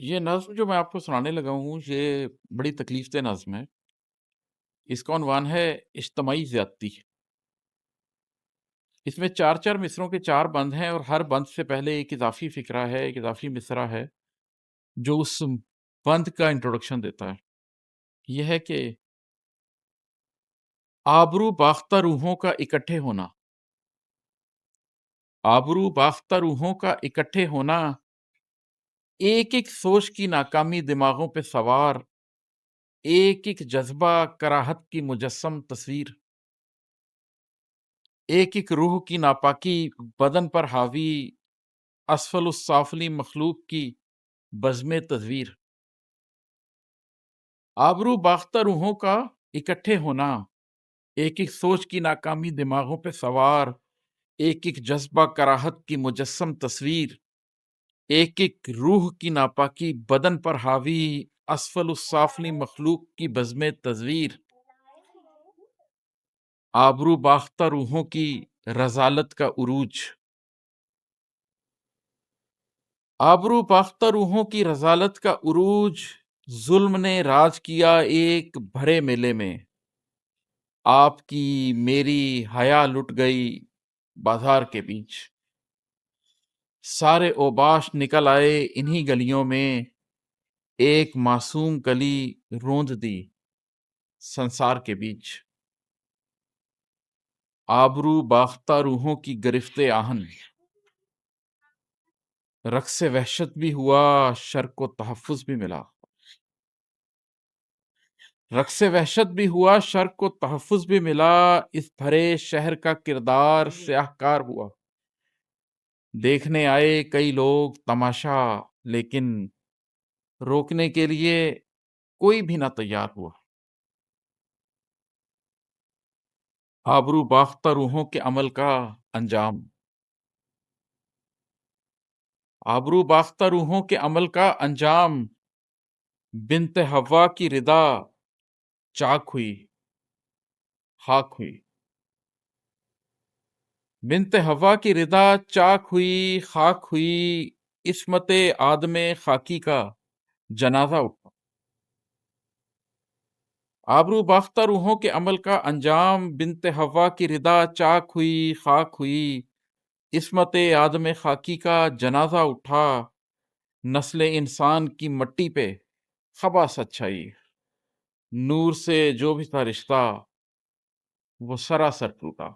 یہ نظم جو میں آپ کو سنانے لگا ہوں، یہ بڑی تکلیف دہ نظم ہے۔ اس کا عنوان ہے اجتماعی زیادتی۔ اس میں 4 مصرعوں کے 4 بند ہیں اور ہر بند سے پہلے ایک اضافی فقرہ ہے، ایک اضافی مصرع ہے جو اس بند کا انٹروڈکشن دیتا ہے۔ یہ ہے کہ آبرو باختہ روحوں کا اکٹھے ہونا، آبرو باختہ روحوں کا اکٹھے ہونا، ایک ایک سوچ کی ناکامی دماغوں پہ سوار، ایک ایک جذبہ کراہت کی مجسم تصویر، ایک ایک روح کی ناپاکی بدن پر حاوی، اسفل السافلی مخلوق کی بزم تزویر۔ آبرو باختہ روحوں کا اکٹھے ہونا، ایک ایک سوچ کی ناکامی دماغوں پہ سوار، ایک ایک جذبہ کراہت کی مجسم تصویر، ایک ایک روح کی ناپاکی بدن پر حاوی، اسفل السافلی مخلوق کی بزم تزویر۔ آبرو باختہ روحوں کی رذالت کا عروج، آبرو باختہ روحوں کی رذالت کا عروج، ظلم نے راج کیا ایک بھرے میلے میں، آپ کی میری حیا لٹ گئی بازار کے بیچ، سارے اوباش نکل آئے انہی گلیوں میں، ایک معصوم کلی روند دی سنسار کے بیچ۔ آبرو باختہ روحوں کی گرفت آہن، رقص وحشت بھی ہوا شرق و تحفظ بھی ملا، رقص وحشت بھی ہوا شرق کو تحفظ بھی ملا، اس بھرے شہر کا کردار سیاہ کار ہوا، دیکھنے آئے کئی لوگ تماشا لیکن روکنے کے لیے کوئی بھی نہ تیار ہوا۔ آبرو باختہ روحوں کے عمل کا انجام، آبرو باختہ روحوں کے عمل کا انجام، بنت حوا کی ردا چاک ہوئی خاک ہوئی، بنت حوا کی ردا چاک ہوئی خاک ہوئی، عصمت آدم خاکی کا جنازہ اٹھا۔ آبرو باختہ روحوں کے عمل کا انجام، بنت حوا کی ردا چاک ہوئی خاک ہوئی، عصمت آدم خاکی کا جنازہ اٹھا، نسل انسان کی مٹی پہ خبا سچائی، نور سے جو بھی تھا رشتہ وہ سراسر ٹوٹا۔